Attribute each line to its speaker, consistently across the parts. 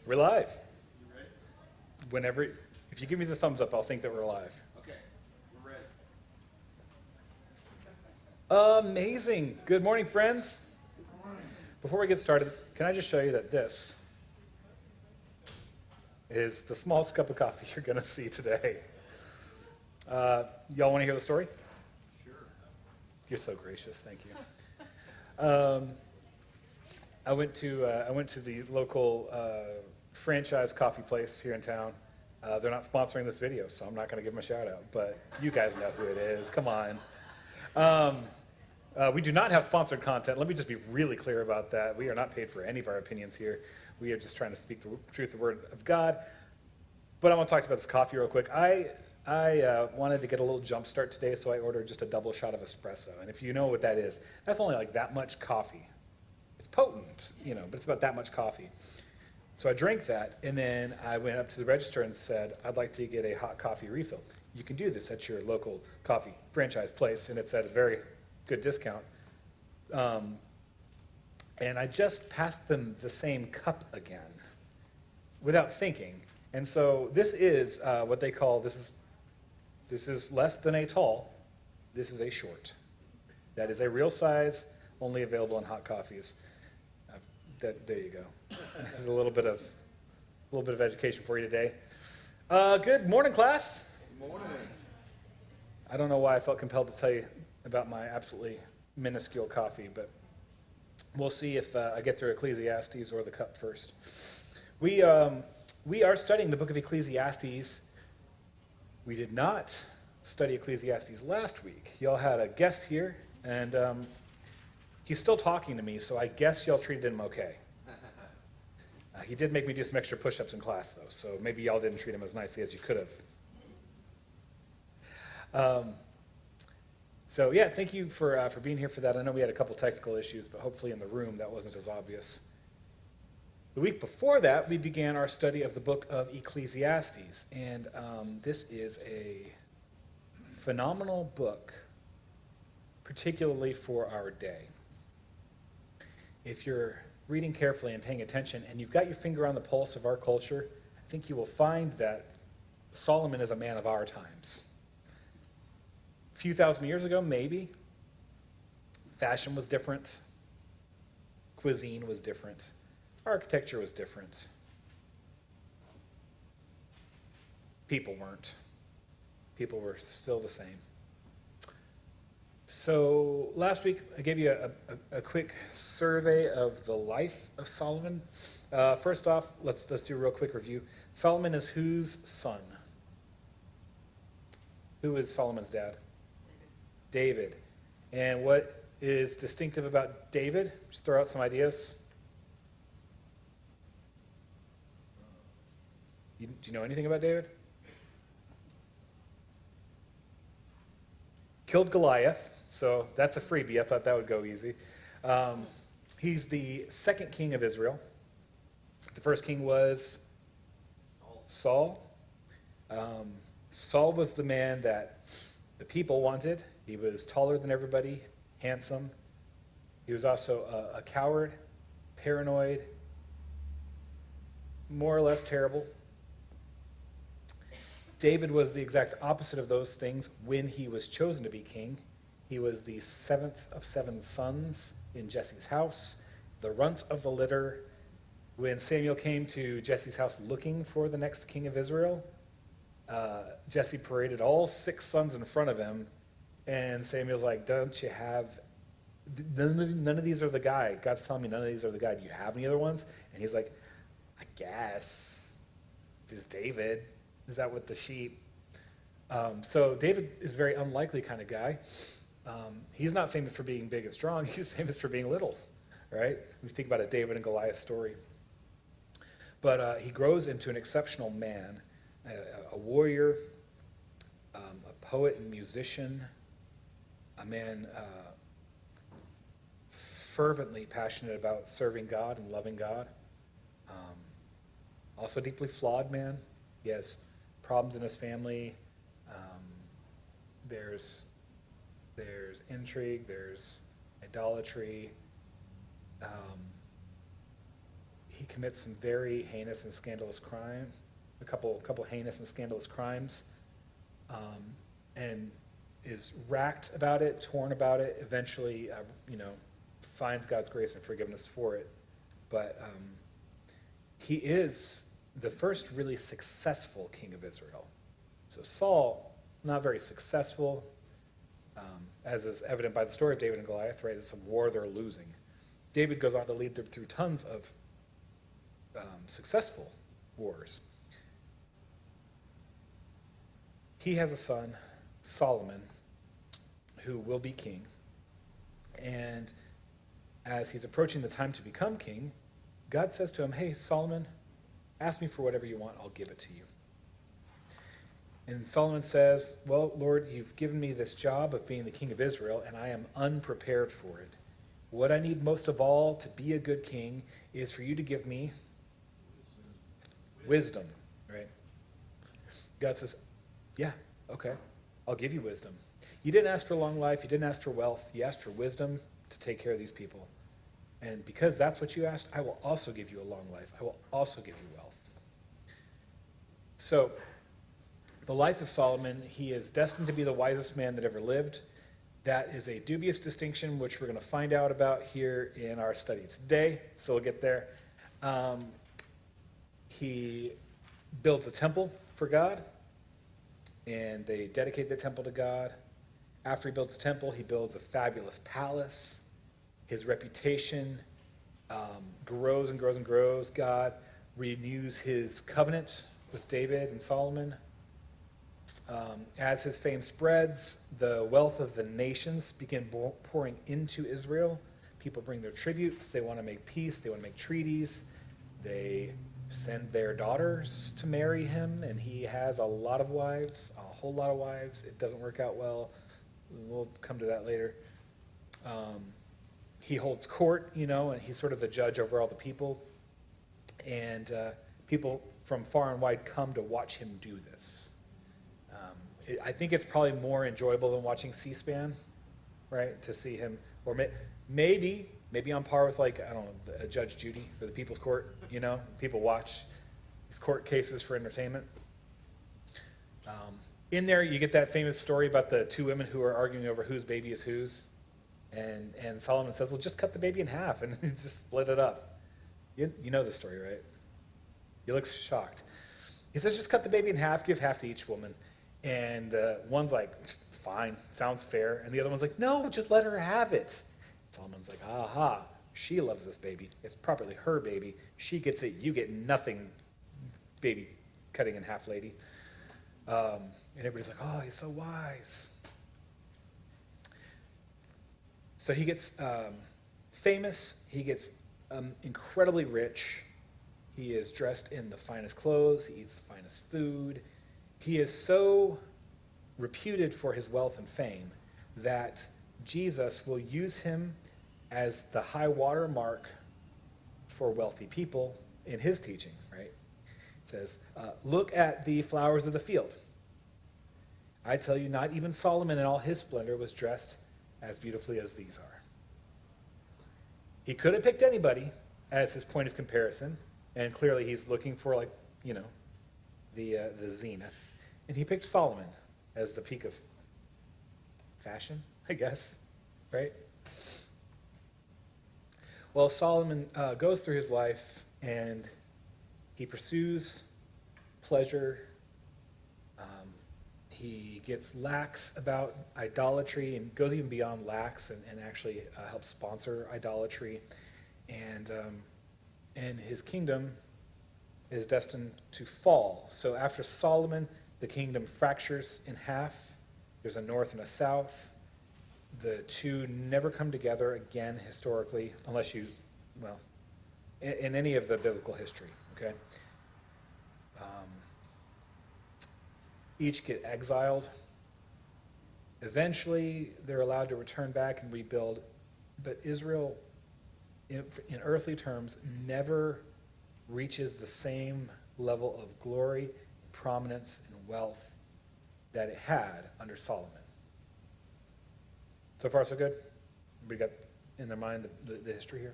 Speaker 1: We're live.
Speaker 2: You ready?
Speaker 1: Whenever, if you give me the thumbs up, I'll think that we're live.
Speaker 2: Okay, we're ready.
Speaker 1: Amazing. Good morning, friends.
Speaker 2: Good morning.
Speaker 1: Before we get started, can I just show you that this is the smallest cup of coffee you're going to see today. Y'all want to hear the story?
Speaker 2: Sure.
Speaker 1: You're so gracious. Thank you. I went to the local franchise coffee place here in town. They're not sponsoring this video, so I'm not going to give them a shout out, but you guys know who it is. Come on. We do not have sponsored content. Let me just be really clear about that. We are not paid for any of our opinions here. We are just trying to speak the truth, the word of God. But I want to talk about this coffee real quick. I wanted to get a little jump start today, so I ordered just a double shot of espresso. And if you know what that is, that's only like that much coffee. It's potent, but it's about that much coffee. So I drank that, and then I went up to the register and said, I'd like to get a hot coffee refill. You can do this at your local coffee franchise place, and it's at a very good discount. And I just passed them the same cup again without thinking. And so this is what they call, this is less than a tall, this is a short. That is a real size, only available in hot coffees. There you go. This is a little bit of education for you today. Good morning, class.
Speaker 2: Good morning.
Speaker 1: I don't know why I felt compelled to tell you about my absolutely minuscule coffee, but we'll see if I get through Ecclesiastes or the cup first. We are studying the book of Ecclesiastes. We did not study Ecclesiastes last week. Y'all had a guest here, and he's still talking to me, so I guess y'all treated him okay. He did make me do some extra push-ups in class, though, so maybe y'all didn't treat him as nicely as you could have. So yeah, thank you for being here for that. I know we had a couple technical issues, but hopefully in the room that wasn't as obvious. The week before that, we began our study of the book of Ecclesiastes, and this is a phenomenal book, particularly for our day. If you're reading carefully and paying attention, and you've got your finger on the pulse of our culture, I think you will find that Solomon is a man of our times. A few thousand years ago, maybe, fashion was different, cuisine was different, architecture was different. People weren't. People were still the same. So last week, I gave you a quick survey of the life of Solomon. First off, let's do a real quick review. Solomon is whose son? Who is Solomon's dad? David. And what is distinctive about David? Just throw out some ideas. Do you know anything about David? Killed Goliath, so that's a freebie. I thought that would go easy. He's the second king of Israel. The first king was Saul. Saul was the man that the people wanted. He was taller than everybody, handsome. He was also a coward, paranoid, more or less terrible. David was the exact opposite of those things when he was chosen to be king. He was the seventh of 7 sons in Jesse's house, the runt of the litter. When Samuel came to Jesse's house looking for the next king of Israel, Jesse paraded all 6 sons in front of him, and Samuel's like, don't you have, none of these are the guy. God's telling me none of these are the guy. Do you have any other ones? And he's like, I guess. There's David. Is that with the sheep? So David is a very unlikely kind of guy. He's not famous for being big and strong. He's famous for being little, right? We think about a David and Goliath story. But he grows into an exceptional man, a warrior, a poet and musician, a man fervently passionate about serving God and loving God. Also a deeply flawed man. He has problems in his family. There's intrigue, there's idolatry. he commits some very heinous and scandalous crime, a couple heinous and scandalous crimes, and is racked about it, torn about it. Eventually, finds God's grace and forgiveness for it. But he is the first really successful king of Israel. So Saul, not very successful, as is evident by the story of David and Goliath, right? It's a war they're losing. David goes on to lead them through tons of successful wars. He has a son, Solomon, who will be king. And as he's approaching the time to become king, God says to him, "Hey, Solomon, ask me for whatever you want, I'll give it to you." And Solomon says, "Well, Lord, you've given me this job of being the king of Israel, and I am unprepared for it. What I need most of all to be a good king is for you to give me wisdom," right? God says, "Yeah, okay, I'll give you wisdom. You didn't ask for long life, you didn't ask for wealth, you asked for wisdom to take care of these people. And because that's what you asked, I will also give you a long life. I will also give you wealth." So, the life of Solomon, he is destined to be the wisest man that ever lived. That is a dubious distinction, which we're going to find out about here in our study today, so we'll get there. He builds a temple for God, and they dedicate the temple to God. After he builds a temple, he builds a fabulous palace. His reputation grows and grows and grows. God renews his covenant with David and Solomon. As his fame spreads, the wealth of the nations begin pouring into Israel. People bring their tributes. They want to make peace. They want to make treaties. They send their daughters to marry him, and he has a lot of wives, a whole lot of wives. It doesn't work out well. We'll come to that later. He holds court, and he's sort of the judge over all the people. And people from far and wide come to watch him do this. I think it's probably more enjoyable than watching C-SPAN, right? To see him, or maybe on par with, like, I don't know, Judge Judy or the People's Court. People watch these court cases for entertainment. In there, you get that famous story about the two women who are arguing over whose baby is whose, and Solomon says, "Well, just cut the baby in half and just split it up." You know the story, right? He looks shocked. He says, "Just cut the baby in half, give half to each woman." And one's like, "Fine, sounds fair." And the other one's like, "No, just let her have it." Solomon's like, "Aha, she loves this baby. It's properly her baby. She gets it. You get nothing, baby cutting in half lady." And everybody's like, "Oh, he's so wise." So he gets famous. He gets incredibly rich. He is dressed in the finest clothes. He eats the finest food. He is so reputed for his wealth and fame that Jesus will use him as the high water mark for wealthy people in his teaching, right? It says, "Look at the flowers of the field. I tell you, not even Solomon in all his splendor was dressed as beautifully as these are." He could have picked anybody as his point of comparison, and clearly he's looking for, the zenith. And he picked Solomon as the peak of fashion, I guess, right? Well, Solomon goes through his life, and he pursues pleasure. He gets lax about idolatry and goes even beyond lax and actually helps sponsor idolatry. And his kingdom is destined to fall. So after Solomon, the kingdom fractures in half. There's a north and a south. The two never come together again historically, unless in any of the biblical history, okay? Each get exiled. Eventually, they're allowed to return back and rebuild. But Israel, in earthly terms, never reaches the same level of glory, prominence, and wealth that it had under Solomon. So far, so good? Everybody got in their mind the history here?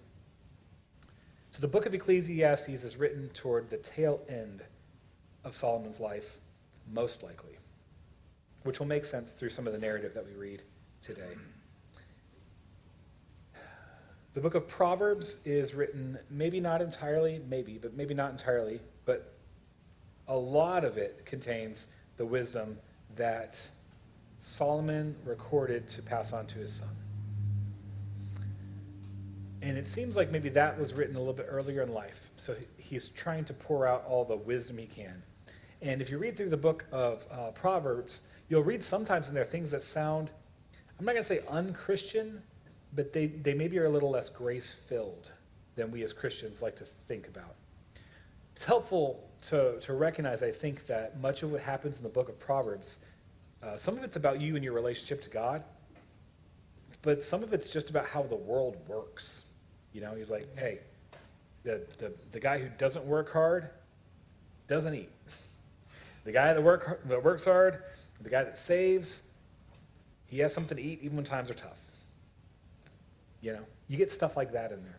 Speaker 1: So the book of Ecclesiastes is written toward the tail end of Solomon's life, most likely, which will make sense through some of the narrative that we read today. The book of Proverbs is written maybe not entirely, maybe not entirely, but a lot of it contains the wisdom that Solomon recorded to pass on to his son. And it seems like maybe that was written a little bit earlier in life. So he's trying to pour out all the wisdom he can. And if you read through the book of Proverbs, you'll read sometimes in there things that sound, I'm not going to say unchristian, but they maybe are a little less grace-filled than we as Christians like to think about. It's helpful to recognize, I think, that much of what happens in the book of Proverbs, some of it's about you and your relationship to God, but some of it's just about how the world works. You know, he's like, hey, the guy who doesn't work hard doesn't eat. The guy that works hard, the guy that saves, he has something to eat even when times are tough. You know, you get stuff like that in there.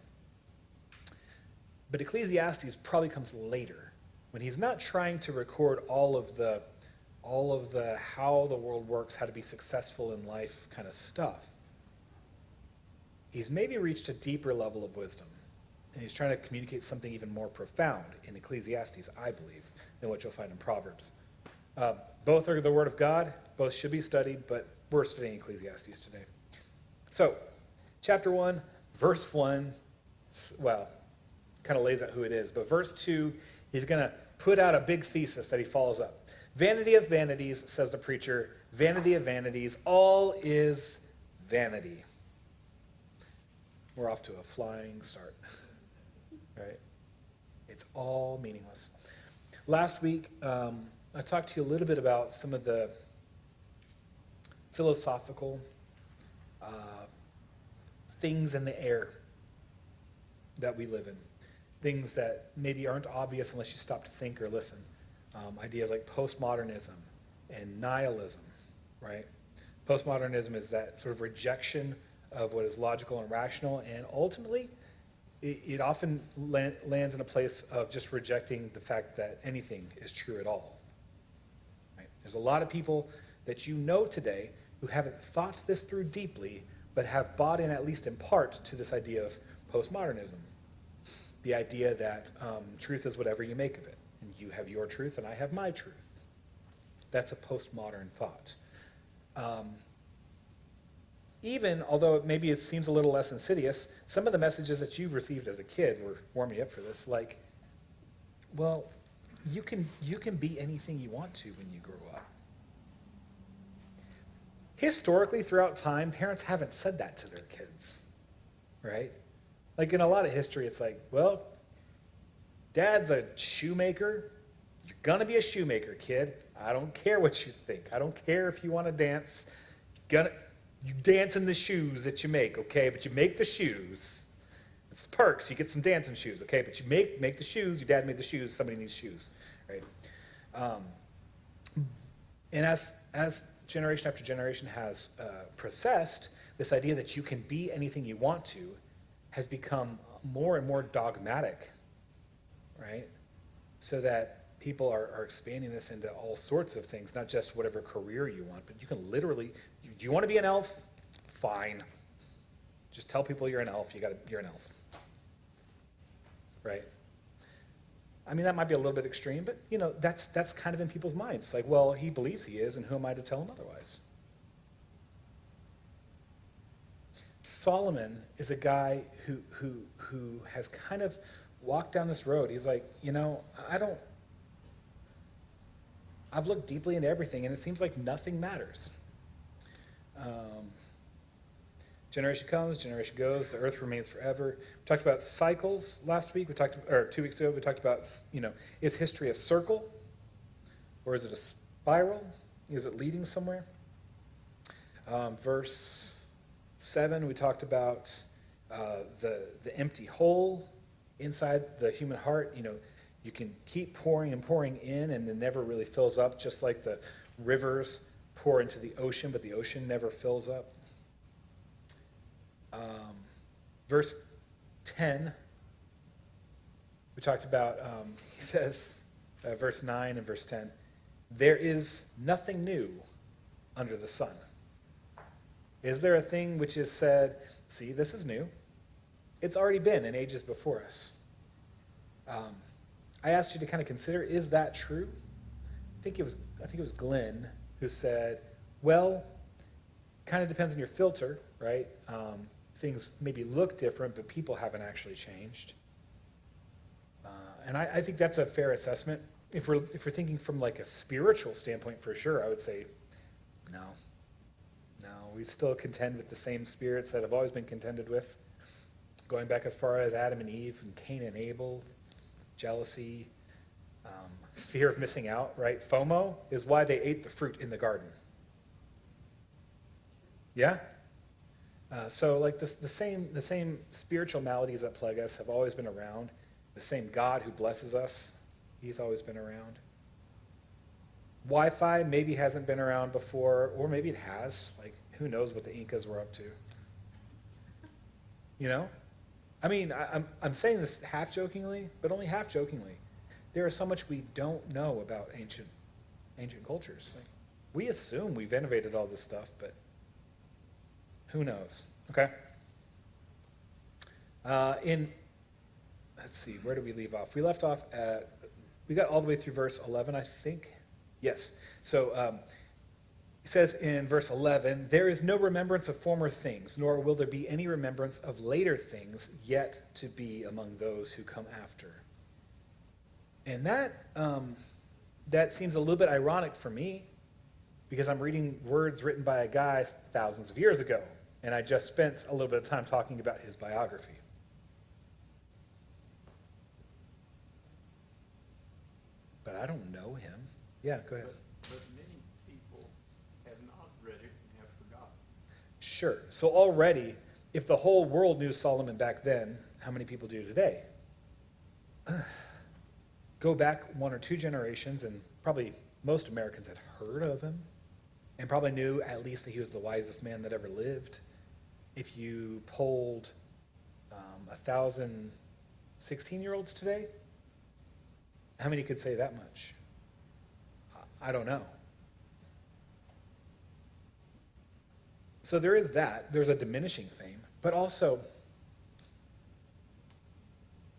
Speaker 1: But Ecclesiastes probably comes later, when he's not trying to record all of the how the world works, how to be successful in life kind of stuff. He's maybe reached a deeper level of wisdom, and he's trying to communicate something even more profound in Ecclesiastes, I believe, than what you'll find in Proverbs. Both are the Word of God, both should be studied, but we're studying Ecclesiastes today. So, chapter 1, verse 1, well, kind of lays out who it is, but verse 2, he's going to put out a big thesis that he follows up. Vanity of vanities, says the preacher, vanity of vanities, all is vanity. We're off to a flying start, right? It's all meaningless. Last week, I talked to you a little bit about some of the philosophical things in the air that we live in, things that maybe aren't obvious unless you stop to think or listen. Ideas like postmodernism and nihilism, right? Postmodernism is that sort of rejection of what is logical and rational, and ultimately, it often lands in a place of just rejecting the fact that anything is true at all. Right? There's a lot of people that you know today who haven't thought this through deeply, but have bought in, at least in part, to this idea of postmodernism. The idea that truth is whatever you make of it, and you have your truth and I have my truth. That's a postmodern thought. Even, although maybe it seems a little less insidious, some of the messages that you received as a kid were warming you up for this, like, well, you can be anything you want to when you grow up. Historically, throughout time, parents haven't said that to their kids, right? Like in a lot of history, it's like, well, dad's a shoemaker. You're going to be a shoemaker, kid. I don't care what you think. I don't care if you want to dance. You dance in the shoes that you make, okay? But you make the shoes. It's the perks. You get some dancing shoes, okay? But you make the shoes. Your dad made the shoes. Somebody needs shoes, right? And as generation after generation has processed, this idea that you can be anything you want to has become more and more dogmatic, right? So that people are expanding this into all sorts of things, not just whatever career you want, but you can literally, do you want to be an elf? Fine. Just tell people you're an elf, you're an elf. Right? I mean, that might be a little bit extreme, but you know, that's kind of in people's minds. Like, well, he believes he is, and who am I to tell him otherwise? Solomon is a guy who has kind of walked down this road. He's like, you know, I've looked deeply into everything, and it seems like nothing matters. Generation comes, generation goes, the earth remains forever. We talked about cycles last week. 2 weeks ago, we talked about, you know, is history a circle, or is it a spiral? Is it leading somewhere? Verse 7, we talked about the empty hole inside the human heart. You know, you can keep pouring and pouring in, and it never really fills up, just like the rivers pour into the ocean, but the ocean never fills up. Verse 10, We talked about, he says, verse 9 and verse 10, there is nothing new under the sun. Is there a thing which is said, see, this is new? It's already been in ages before us. I asked you to kind of consider, is that true? I think it was Glenn who said, well, kind of depends on your filter, right? Things maybe look different, but people haven't actually changed. And I think that's a fair assessment. If we're thinking from like a spiritual standpoint, for sure, I would say, no, we still contend with the same spirits that have always been contended with, going back as far as Adam and Eve and Cain and Abel, jealousy, fear of missing out, right? FOMO is why they ate the fruit in the garden. Yeah? So like the same spiritual maladies that plague us have always been around. The same God who blesses us, he's always been around. Wi-Fi maybe hasn't been around before, or maybe it has. Like, who knows what the Incas were up to? You know? I mean, I'm saying this half jokingly, but only half jokingly. There is so much we don't know about ancient cultures. Like, we assume we've innovated all this stuff, but who knows? Okay. Let's see, where do we leave off? We left off at, we got all the way through verse 11, I think. Yes. So he says in verse 11, there is no remembrance of former things, nor will there be any remembrance of later things yet to be among those who come after. And that seems a little bit ironic for me, because I'm reading words written by a guy thousands of years ago, and I just spent a little bit of time talking about his biography. But I don't know him. Yeah, go ahead.
Speaker 2: But many people have not read it and have forgotten.
Speaker 1: Sure. So already, if the whole world knew Solomon back then, how many people do today? Go back one or two generations, and probably most Americans had heard of him, and probably knew at least that he was the wisest man that ever lived. If you polled 1,000 16-year-olds today, how many could say that much? I don't know. So there is that. There's a diminishing fame. But also,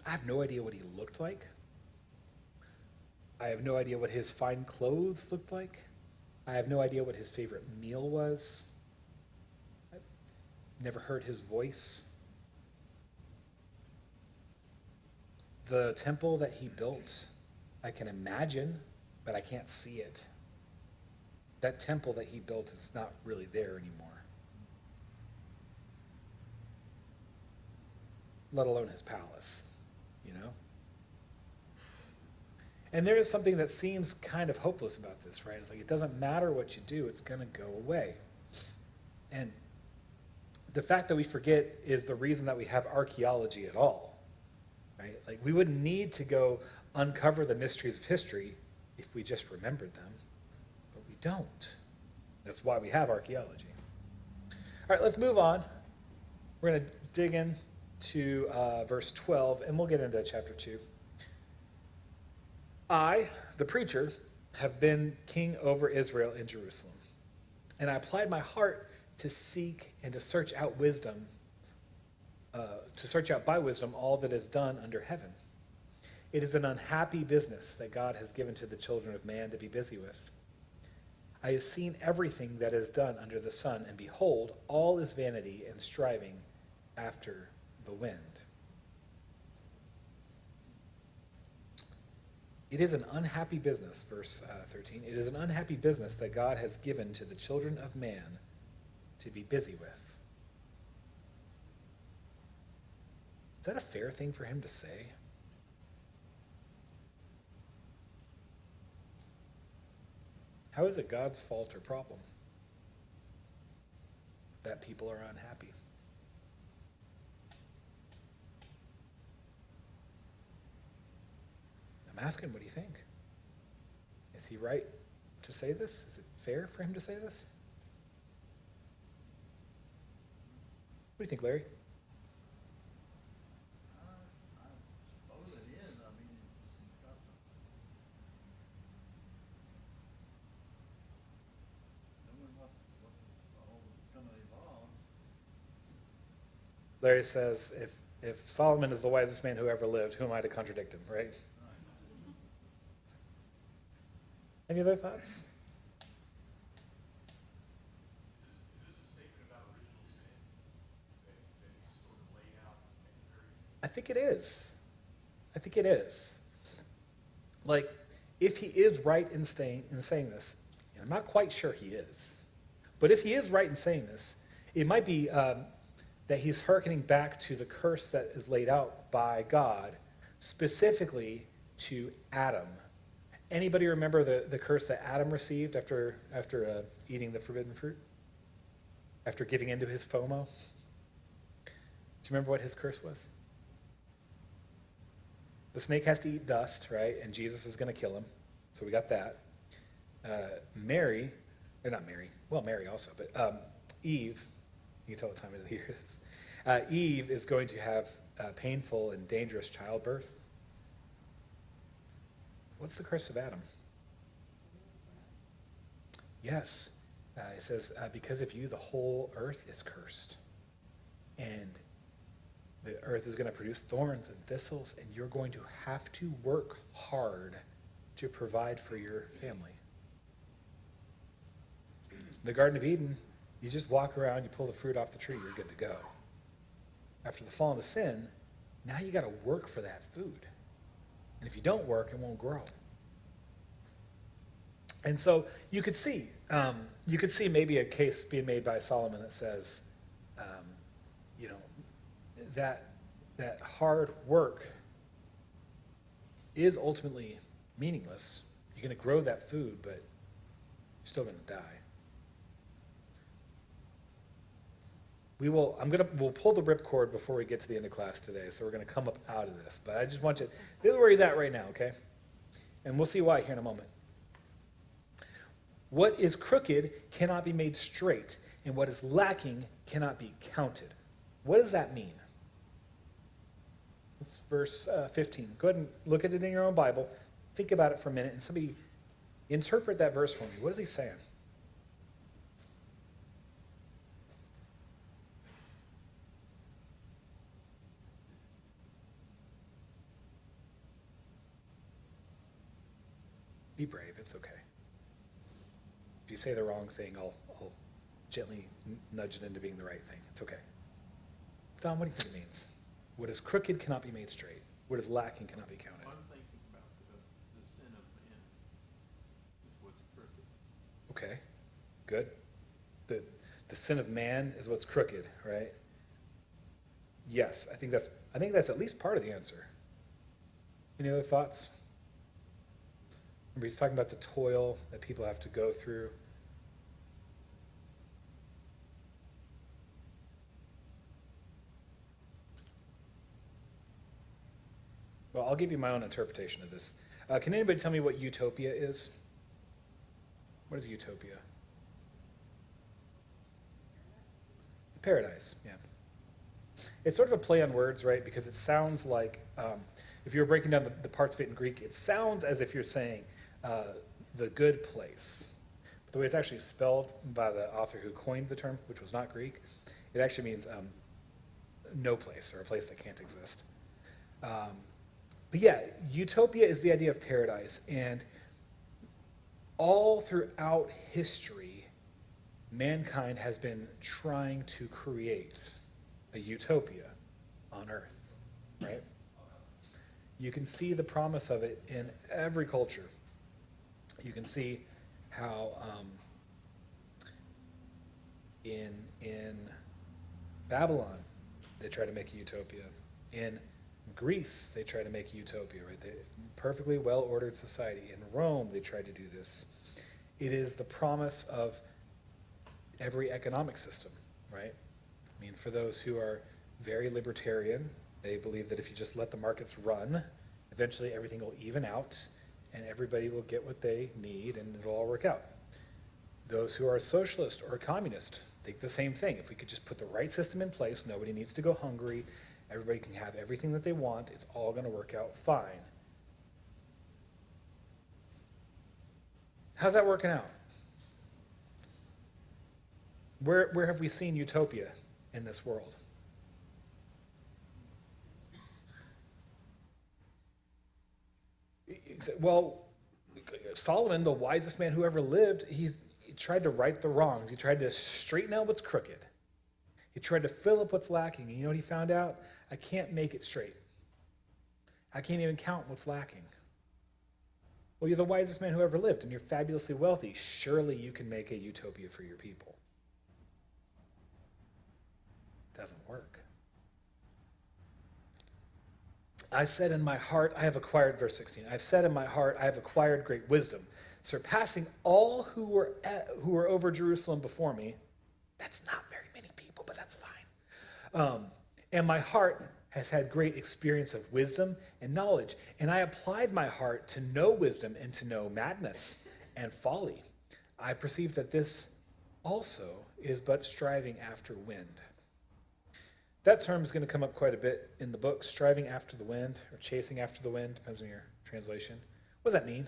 Speaker 1: I have no idea what he looked like. I have no idea what his fine clothes looked like. I have no idea what his favorite meal was. I've never heard his voice. The temple that he built, I can imagine, but I can't see it. That temple that he built is not really there anymore. Let alone his palace, you know? And there is something that seems kind of hopeless about this, right? It's like, it doesn't matter what you do, it's going to go away. And the fact that we forget is the reason that we have archaeology at all, right? Like, we wouldn't need to go uncover the mysteries of history if we just remembered them, but we don't. That's why we have archaeology. All right, let's move on. We're going to dig in to verse 12, and we'll get into chapter 2. I, the preacher, have been king over Israel in Jerusalem, and I applied my heart to seek and to search out wisdom, to search out by wisdom all that is done under heaven. It is an unhappy business that God has given to the children of man to be busy with. I have seen everything that is done under the sun, and behold, all is vanity and striving after the wind. It is an unhappy business, verse 13. It is an unhappy business that God has given to the children of man to be busy with. Is that a fair thing for him to say? How is it God's fault or problem that people are unhappy? I'm asking, what do you think? Is he right to say this? Is it fair for him to say this? What do you think, Larry?
Speaker 2: I suppose it is. I
Speaker 1: Larry says, if Solomon is the wisest man who ever lived, who am I to contradict him, right? Any other thoughts? I think it is. I think it is. Like, if he is right in saying this, and I'm not quite sure he is, but if he is right in saying this, it might be that he's hearkening back to the curse that is laid out by God, specifically to Adam. Anybody remember the curse that Adam received after eating the forbidden fruit? After giving into his FOMO? Do you remember what his curse was? The snake has to eat dust, right? And Jesus is going to kill him. So we got that. Mary also, but Eve, you can tell what time of the year it is. Eve is going to have painful and dangerous childbirth. What's the curse of Adam? Yes. It says, because of you, the whole earth is cursed. And the earth is going to produce thorns and thistles, and you're going to have to work hard to provide for your family. The Garden of Eden, you just walk around, you pull the fruit off the tree, you're good to go. After the fall into sin, now you got to work for that food. And if you don't work, it won't grow. And so you could see maybe a case being made by Solomon that says, that hard work is ultimately meaningless. You're going to grow that food, but you're still going to die. We'll pull the ripcord before we get to the end of class today, so we're going to come up out of this. But I just want you, this is where he's at right now, okay? And we'll see why here in a moment. What is crooked cannot be made straight, and what is lacking cannot be counted. What does that mean? It's verse 15. Go ahead and look at it in your own Bible. Think about it for a minute, and somebody interpret that verse for me. What is he saying? Be brave. It's okay. If you say the wrong thing, I'll gently nudge it into being the right thing. It's okay. Don, what do you think it means? What is crooked cannot be made straight. What is lacking cannot be counted.
Speaker 2: I'm thinking about the sin of man is what's crooked.
Speaker 1: Okay, good. The sin of man is what's crooked, right? Yes, I think that's at least part of the answer. Any other thoughts? Remember, he's talking about the toil that people have to go through. Well, I'll give you my own interpretation of this. Can anybody tell me what utopia is? What is utopia? Paradise, yeah. It's sort of a play on words, right? Because it sounds like, if you were breaking down the parts of it in Greek, it sounds as if you're saying the good place. But the way it's actually spelled by the author who coined the term, which was not Greek, it actually means no place, or a place that can't exist. But yeah, utopia is the idea of paradise, and all throughout history, mankind has been trying to create a utopia on earth, right? You can see the promise of it in every culture. You can see how in Babylon, they try to make a utopia. In Greece, they try to make a utopia, right? Perfectly well-ordered society. In Rome, they tried to do this. It is the promise of every economic system, right? I mean, for those who are very libertarian, they believe that if you just let the markets run, eventually everything will even out and everybody will get what they need and it'll all work out. Those who are socialist or communist think the same thing. If we could just put the right system in place, nobody needs to go hungry, everybody can have everything that they want, it's all going to work out fine. How's that working out? Where have we seen utopia in this world? said, well, Solomon, the wisest man who ever lived, he tried to right the wrongs. He tried to straighten out what's crooked. He tried to fill up what's lacking. And you know what he found out? I can't make it straight. I can't even count what's lacking. Well, you're the wisest man who ever lived, and you're fabulously wealthy. Surely you can make a utopia for your people. It doesn't work. I said in my heart, I have acquired, verse 16, I've said in my heart, I have acquired great wisdom, surpassing all who were over Jerusalem before me. That's not very many people, but that's fine. And my heart has had great experience of wisdom and knowledge, and I applied my heart to know wisdom and to know madness and folly. I perceive that this also is but striving after wind. That term is going to come up quite a bit in the book, striving after the wind, or chasing after the wind, depends on your translation. What does that mean?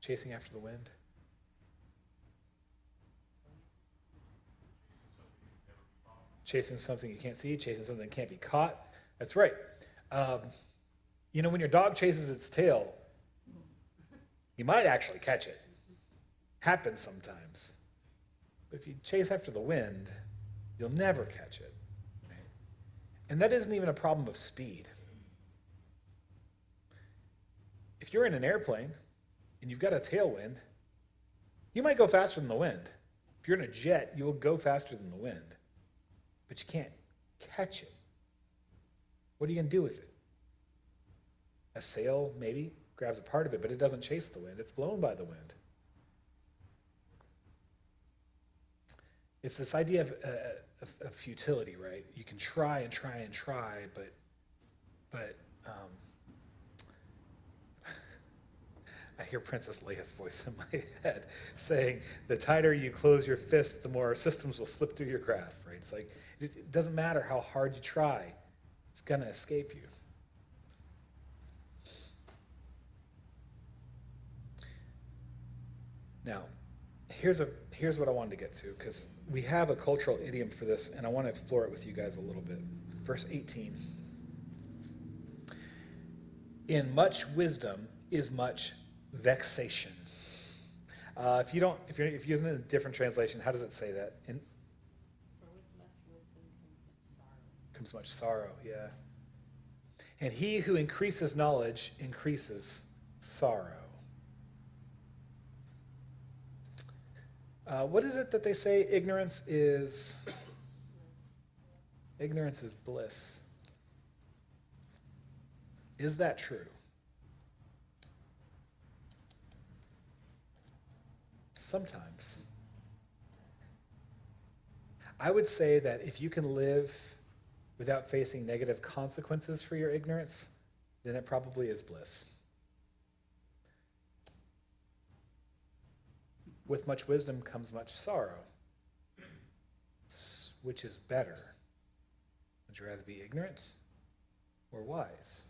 Speaker 1: Chasing after the wind? Chasing something you can't see, chasing something that can't be caught. That's right. When your dog chases its tail, you might actually catch it. Happens sometimes. But if you chase after the wind, you'll never catch it. Right? And that isn't even a problem of speed. If you're in an airplane and you've got a tailwind, you might go faster than the wind. If you're in a jet, you will go faster than the wind. But you can't catch it. What are you going to do with it? A sail maybe grabs a part of it, but it doesn't chase the wind. It's blown by the wind. It's this idea of futility, right? You can try and try and try, but I hear Princess Leia's voice in my head saying, the tighter you close your fist, the more systems will slip through your grasp, right? It's like, it doesn't matter how hard you try, it's going to escape you. Now, here's what I wanted to get to, because we have a cultural idiom for this, and I want to explore it with you guys a little bit. Verse 18. In much wisdom is much vexation. If you're using a different translation, how does it say that? For with much wisdom comes much sorrow. Yeah. And he who increases knowledge increases sorrow. What is it that they say? Ignorance is bliss. Is that true? Sometimes. I would say that if you can live without facing negative consequences for your ignorance, then it probably is bliss. With much wisdom comes much sorrow. Which is better? Would you rather be ignorant or wise?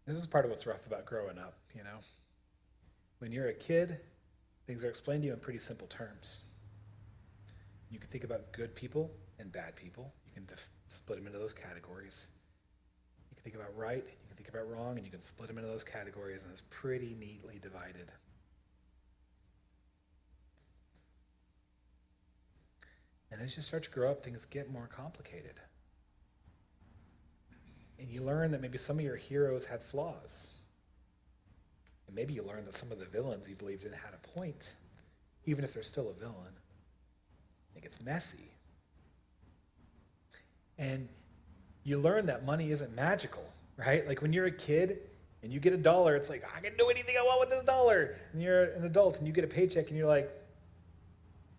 Speaker 1: This is part of what's rough about growing up, you know? When you're a kid, things are explained to you in pretty simple terms. You can think about good people and bad people. You can split them into those categories. You can think about right, you can think about wrong, and you can split them into those categories, and it's pretty neatly divided. And as you start to grow up, things get more complicated. And you learn that maybe some of your heroes had flaws. And maybe you learn that some of the villains you believed in had a point, even if they're still a villain. It gets messy. And you learn that money isn't magical, right? Like when you're a kid and you get $1, it's like, I can do anything I want with this $1. And you're an adult and you get a paycheck and you're like,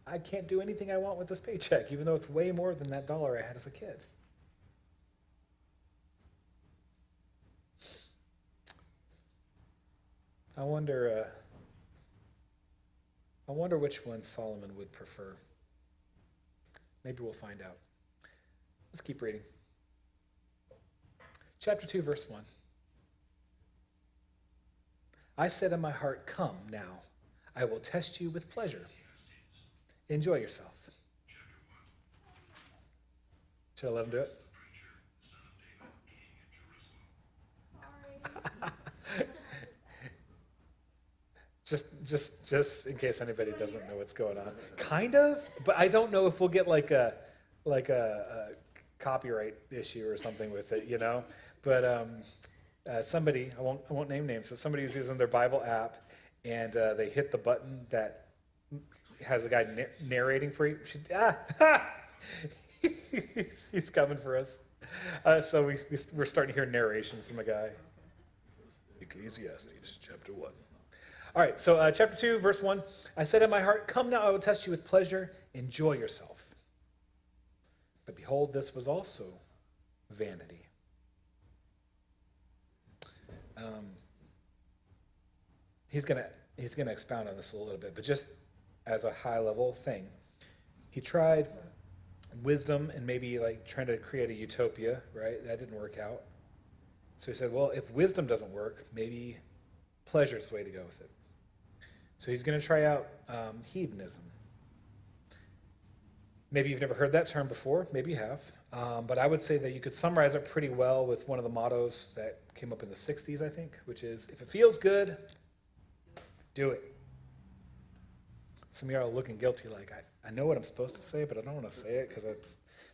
Speaker 1: I can't do anything I want with this paycheck, even though it's way more than that $1 I had as a kid. I wonder which one Solomon would prefer. Maybe we'll find out. Let's keep reading. Chapter 2, verse 1. I said in my heart, come now, I will test you with pleasure. Enjoy yourself. Should I let him do it? Just in case anybody doesn't know what's going on. Kind of, but I don't know if we'll get like a copyright issue or something with it, you know. But somebody, I won't name names, but somebody was using their Bible app, and they hit the button that has a guy narrating for you. He's coming for us. So we're starting to hear narration from a guy. Ecclesiastes chapter 1. All right, so chapter 2, verse 1. I said in my heart, come now, I will test you with pleasure. Enjoy yourself. But behold, this was also vanity. He's gonna expound on this a little bit, but just as a high level thing, he tried wisdom and maybe like trying to create a utopia, right? That didn't work out. So he said, well, if wisdom doesn't work, maybe pleasure's the way to go with it. So he's going to try out hedonism. Maybe you've never heard that term before. Maybe you have. But I would say that you could summarize it pretty well with one of the mottos that came up in the 60s, I think, which is, if it feels good, do it. Some of y'all are looking guilty like, I know what I'm supposed to say, but I don't want to say it because I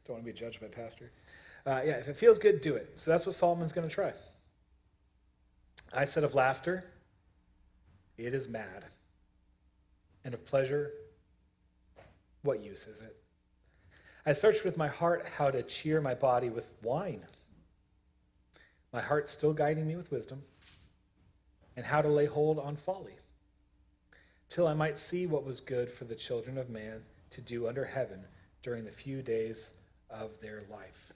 Speaker 1: don't want to be judged by pastor. Yeah, if it feels good, do it. So that's what Solomon's going to try. I said of laughter, it is mad. And of pleasure, what use is it? I searched with my heart how to cheer my body with wine. My heart still guiding me with wisdom, and how to lay hold on folly, till I might see what was good for the children of man to do under heaven during the few days of their life.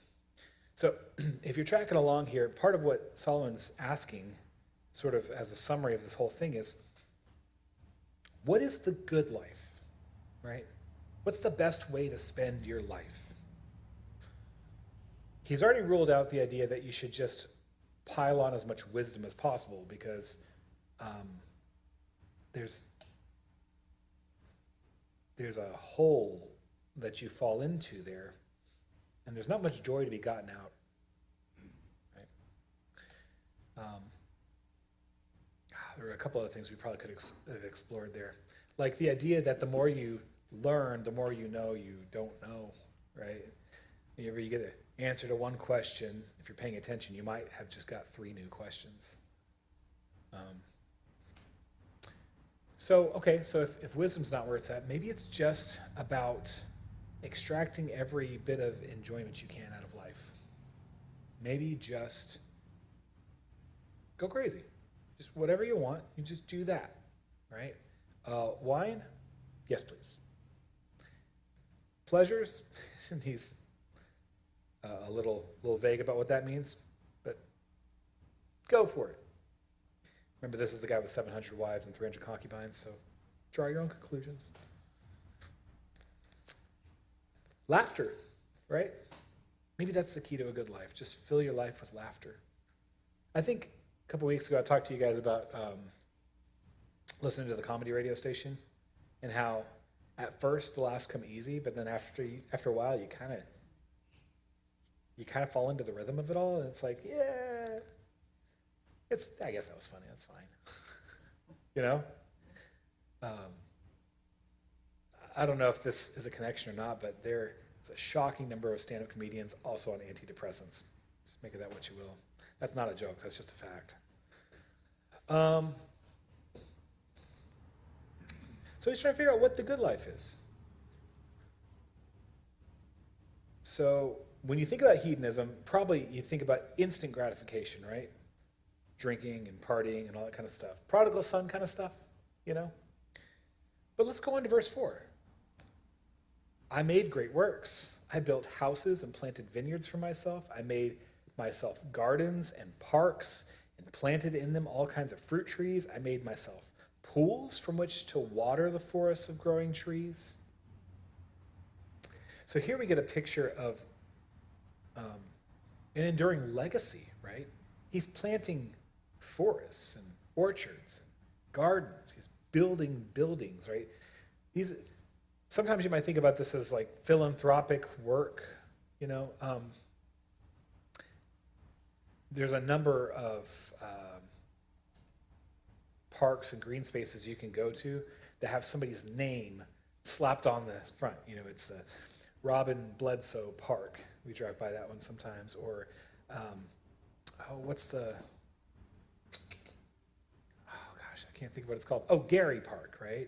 Speaker 1: So if you're tracking along here, part of what Solomon's asking, sort of as a summary of this whole thing, is, what is the good life, right? What's the best way to spend your life? He's already ruled out the idea that you should just pile on as much wisdom as possible, because there's a hole that you fall into there, and there's not much joy to be gotten out. Right? There were a couple other things we probably could have explored there. Like the idea that the more you learn, the more you know you don't know, right? Whenever you get an answer to one question, if you're paying attention, you might have just got 3 new questions. So if wisdom's not where it's at, maybe it's just about extracting every bit of enjoyment you can out of life. Maybe just go crazy. Just whatever you want, you just do that, right? Wine? Yes, please. Pleasures? He's a little vague about what that means, but go for it. Remember, this is the guy with 700 wives and 300 concubines, so draw your own conclusions. Laughter, right? Maybe that's the key to a good life. Just fill your life with laughter. I think a couple weeks ago I talked to you guys about listening to the comedy radio station and how at first the laughs come easy, but then after a while you kind of fall into the rhythm of it all, and it's like, yeah, I guess that was funny. That's fine. You know? I don't know if this is a connection or not, but there's a shocking number of stand-up comedians also on antidepressants. Just make of that what you will. That's not a joke. That's just a fact. So he's trying to figure out what the good life is. So when you think about hedonism, probably you think about instant gratification, right? Drinking and partying and all that kind of stuff. Prodigal son kind of stuff, you know? But let's go on to verse 4. I made great works. I built houses and planted vineyards for myself. I made myself gardens and parks and planted in them all kinds of fruit trees. I made myself pools from which to water the forests of growing trees. So here we get a picture of an enduring legacy, right? He's planting forests and orchards and gardens. He's building buildings, right? These, sometimes you might think about this as like philanthropic work, you know. There's a number of parks and green spaces you can go to that have somebody's name slapped on the front. You know, it's the Robin Bledsoe Park. We drive by that one sometimes. Or, what's the, oh gosh, I can't think of what it's called. Oh, Gary Park, right?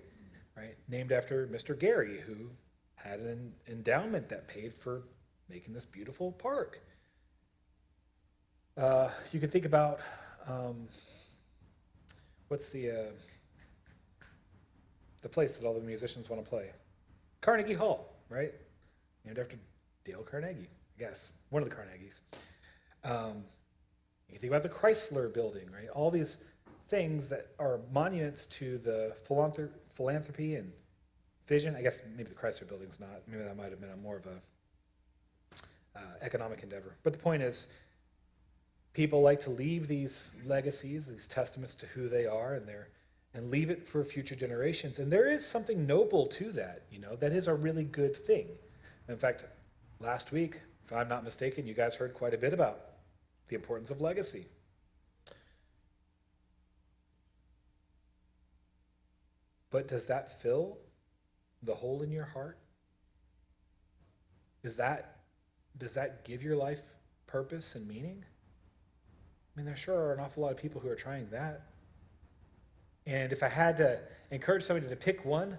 Speaker 1: Right, named after Mr. Gary, who had an endowment that paid for making this beautiful park. You can think about what's the place that all the musicians want to play? Carnegie Hall, right? Named after Dale Carnegie, I guess, one of the Carnegies. You think about the Chrysler Building, right? All these things that are monuments to the philanthropy and vision. I guess maybe the Chrysler Building's not. Maybe that might have been a more of a economic endeavor. But the point is, people like to leave these legacies, these testaments to who they are, and leave it for future generations. And there is something noble to that, you know. That is a really good thing. In fact, last week, if I'm not mistaken, you guys heard quite a bit about the importance of legacy. But does that fill the hole in your heart? Does that give your life purpose and meaning? I mean, there sure are an awful lot of people who are trying that. And if I had to encourage somebody to pick one,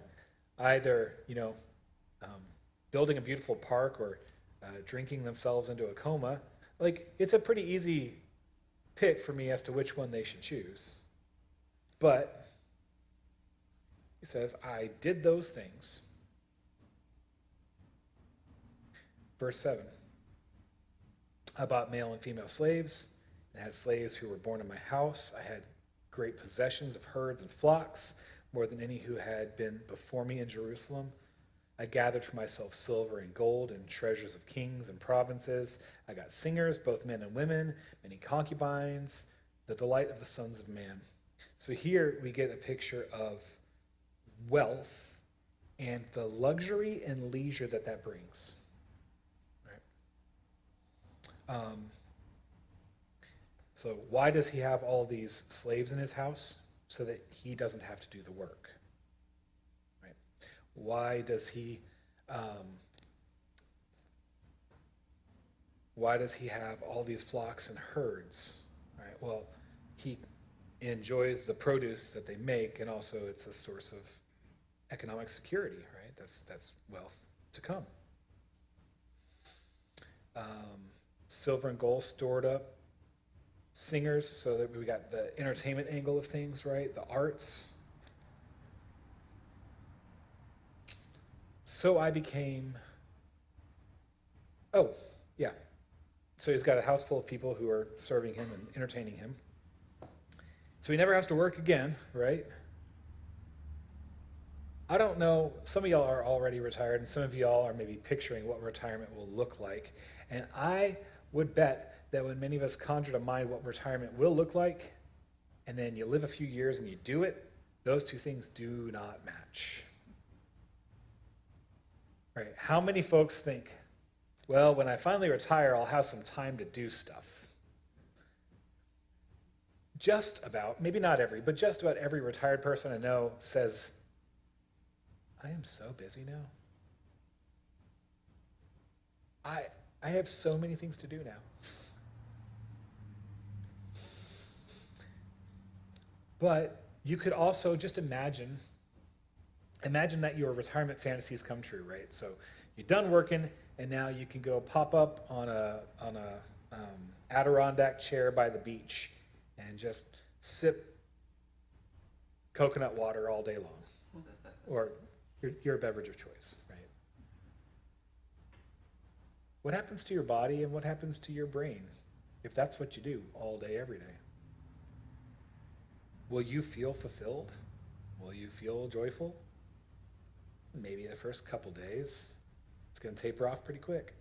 Speaker 1: either, you know, building a beautiful park or drinking themselves into a coma, like, it's a pretty easy pick for me as to which one they should choose. But he says, I did those things. Verse 7. I bought male and female slaves, and had slaves who were born in my house. I had great possessions of herds and flocks, more than any who had been before me in Jerusalem. I gathered for myself silver and gold and treasures of kings and provinces. I got singers, both men and women, many concubines, the delight of the sons of man. So here we get a picture of wealth and the luxury and leisure that brings. Right? So why does he have all these slaves in his house? So that he doesn't have to do the work. Right? Why does he have all these flocks and herds? Right? Well, he enjoys the produce that they make, and also it's a source of economic security, right? That's wealth to come. Silver and gold stored up. Singers, so that we got the entertainment angle of things, right? The arts. So I became, oh, yeah. So he's got a house full of people who are serving him and entertaining him. So he never has to work again, right? I don't know, some of y'all are already retired, and some of y'all are maybe picturing what retirement will look like. And I would bet that when many of us conjure to mind what retirement will look like, and then you live a few years and you do it, those two things do not match. Right? How many folks think, well, when I finally retire, I'll have some time to do stuff? Just about, maybe not every, but just about every retired person I know says, I am so busy now. I have so many things to do now. But you could also just imagine that your retirement fantasies come true, right? So you're done working, and now you can go pop up on a Adirondack chair by the beach and just sip coconut water all day long, or your beverage of choice, right? What happens to your body and what happens to your brain if that's what you do all day, every day? Will you feel fulfilled? Will you feel joyful? Maybe the first couple days. It's going to taper off pretty quick.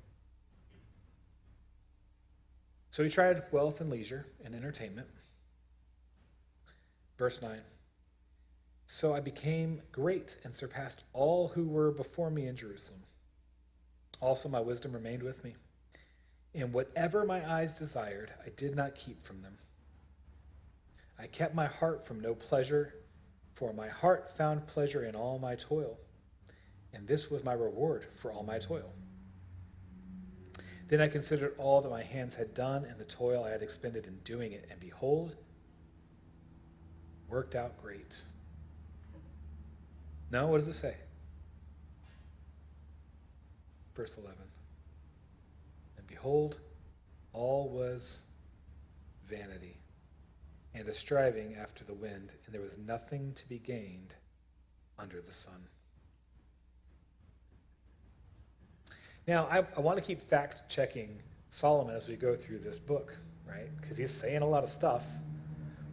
Speaker 1: So he tried wealth and leisure and entertainment. Verse 9. So I became great and surpassed all who were before me in Jerusalem. Also, my wisdom remained with me. And whatever my eyes desired, I did not keep from them. I kept my heart from no pleasure, for my heart found pleasure in all my toil, and this was my reward for all my toil. Then I considered all that my hands had done and the toil I had expended in doing it, and behold, worked out great. No, what does it say? Verse 11. And behold, all was vanity and a striving after the wind, and there was nothing to be gained under the sun. Now, I want to keep fact-checking Solomon as we go through this book, right? Because he's saying a lot of stuff.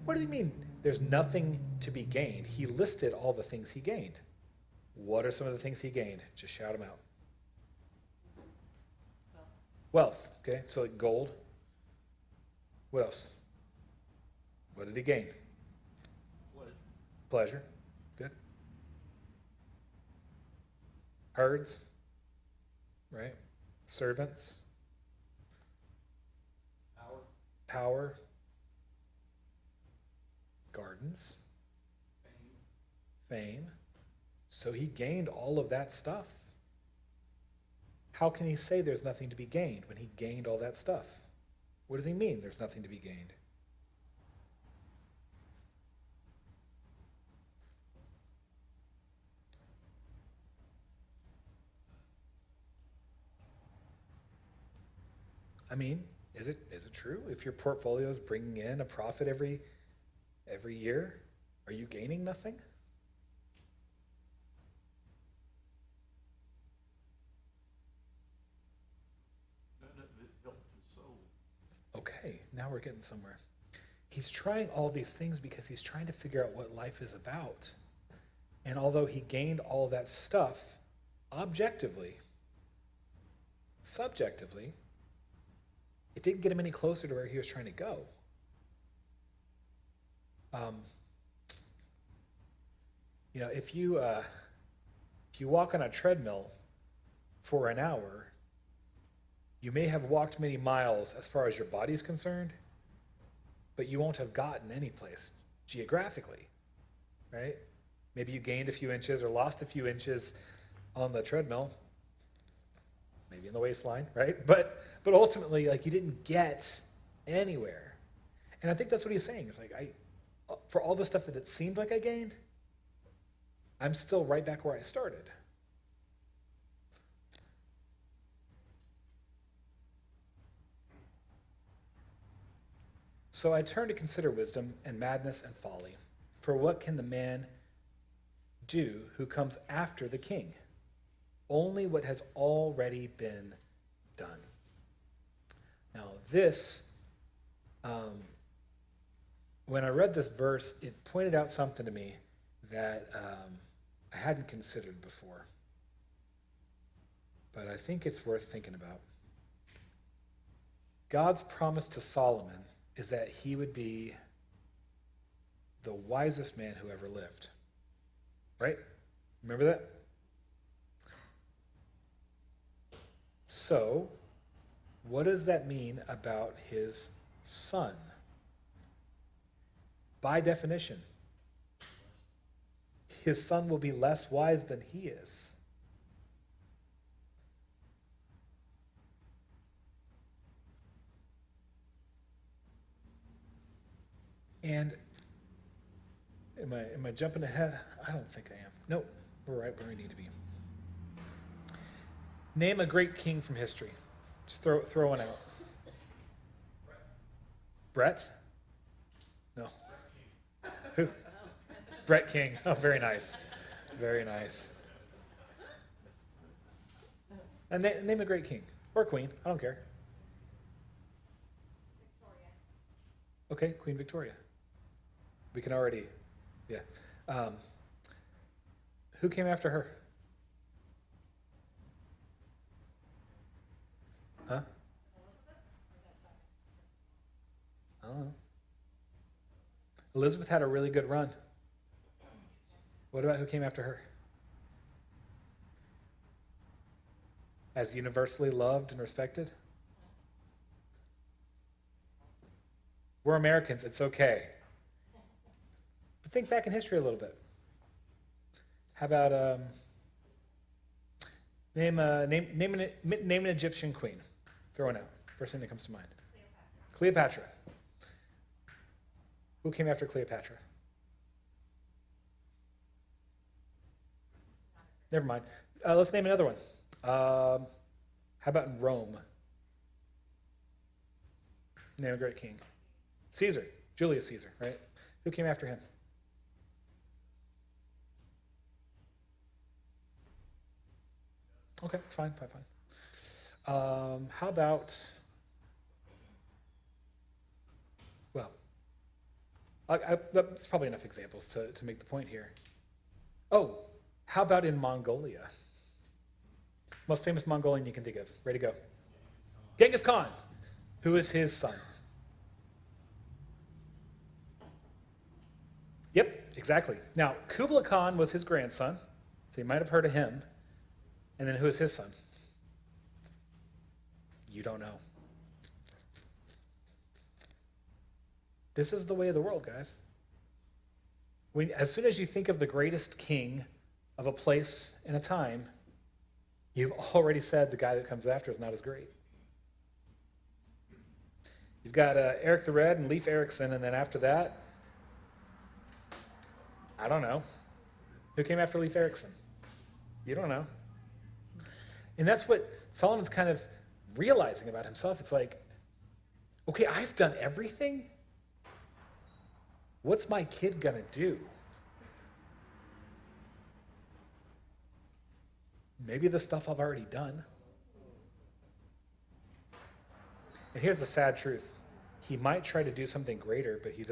Speaker 1: What do you mean there's nothing to be gained? He listed all the things he gained. What are some of the things he gained? Just shout them out. Wealth, okay? So like gold. What else? What did he gain? Pleasure. Good. Herds. Right? Servants. Power. Gardens. Fame. So he gained all of that stuff. How can he say there's nothing to be gained when he gained all that stuff? What does he mean there's nothing to be gained? I mean, is it true? If your portfolio is bringing in a profit every year, are you gaining nothing?
Speaker 2: It helped the soul.
Speaker 1: Okay, now we're getting somewhere. He's trying all these things because he's trying to figure out what life is about. And although he gained all that stuff, objectively, subjectively, it didn't get him any closer to where he was trying to go. If you walk on a treadmill for an hour, you may have walked many miles as far as your body's concerned, but you won't have gotten any place geographically, right? Maybe you gained a few inches or lost a few inches on the treadmill, maybe in the waistline, right? But ultimately, like, you didn't get anywhere. And I think that's what he's saying. It's like, for all the stuff that it seemed like I gained, I'm still right back where I started. So I turn to consider wisdom and madness and folly. For what can the man do who comes after the king? Only what has already been done. Now this, when I read this verse, it pointed out something to me that I hadn't considered before. But I think it's worth thinking about. God's promise to Solomon is that he would be the wisest man who ever lived. Right? Remember that? So, what does that mean about his son? By definition, his son will be less wise than he is. And am I jumping ahead? I don't think I am. Nope, we're right where we need to be. Name a great king from history. Just throw one out. Brett? No. Who? Brett King. Oh, very nice. Very nice. And name a great king. Or queen. I don't care.
Speaker 3: Victoria.
Speaker 1: Okay, Queen Victoria. We can already, yeah. Who came after her? Huh?
Speaker 3: Elizabeth? Or is that second?
Speaker 1: I don't know. Elizabeth had a really good run. What about who came after her? As universally loved and respected? We're Americans, it's okay. But think back in history a little bit. How about name an Egyptian queen? Throw one out. First thing that comes to mind. Cleopatra. Who came after Cleopatra? Never mind. Let's name another one. How about in Rome? Name a great king. Caesar. Julius Caesar, right? Who came after him? Okay, fine. How about, well, that's probably enough examples to make the point here. Oh, how about in Mongolia? Most famous Mongolian you can think of. Ready to go. Genghis Khan. Who is his son? Yep, exactly. Now, Kublai Khan was his grandson, so you might have heard of him. And then who is his son? You don't know. This is the way of the world, guys. As soon as you think of the greatest king of a place and a time, you've already said the guy that comes after is not as great. You've got Eric the Red and Leif Erikson, and then after that, I don't know. Who came after Leif Erikson? You don't know. And that's what Solomon's kind of realizing about himself. It's like, okay, I've done everything. What's my kid gonna do? Maybe the stuff I've already done. And here's the sad truth. He might try to do something greater, but he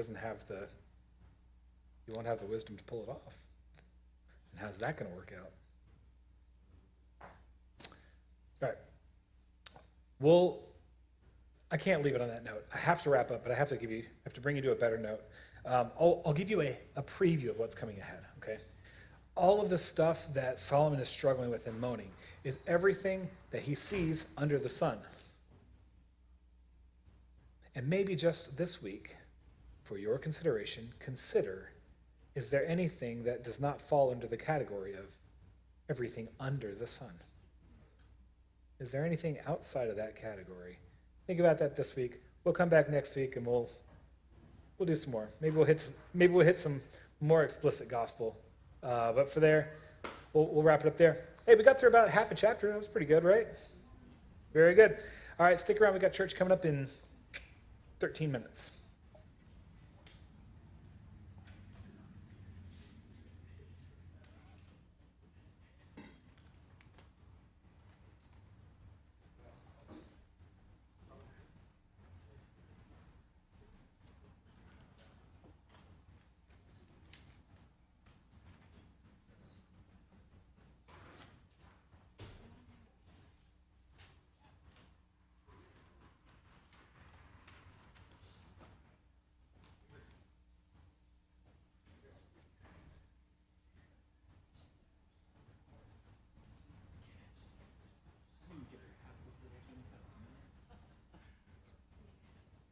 Speaker 1: won't have the wisdom to pull it off. And how's that going to work out? All right. Well, I can't leave it on that note. I have to wrap up, but I have to bring you to a better note. I'll give you a preview of what's coming ahead, okay? All of the stuff that Solomon is struggling with and moaning is everything that he sees under the sun. And maybe just this week, for your consideration, consider, is there anything that does not fall under the category of everything under the sun? Is there anything outside of that category? Think about that this week. We'll come back next week and we'll do some more. Maybe we'll hit some more explicit gospel. But for there, we'll wrap it up there. Hey, we got through about half a chapter. That was pretty good, right? Very good. All right, stick around. We got church coming up in 13 minutes.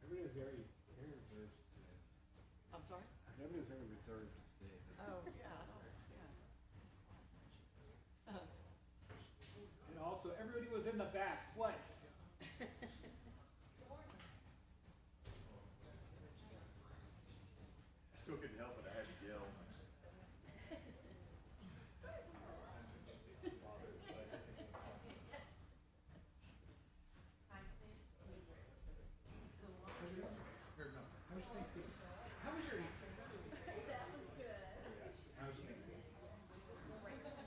Speaker 1: Everybody was very reserved today.
Speaker 4: I'm sorry?
Speaker 1: Everybody was very reserved today.
Speaker 4: Oh, yeah, yeah.
Speaker 1: And also, everybody was in the back. What?
Speaker 2: I still couldn't help it, I had to yell.
Speaker 1: How was your Easter?
Speaker 3: That was good.
Speaker 1: How was your Thanksgiving? So pretty good.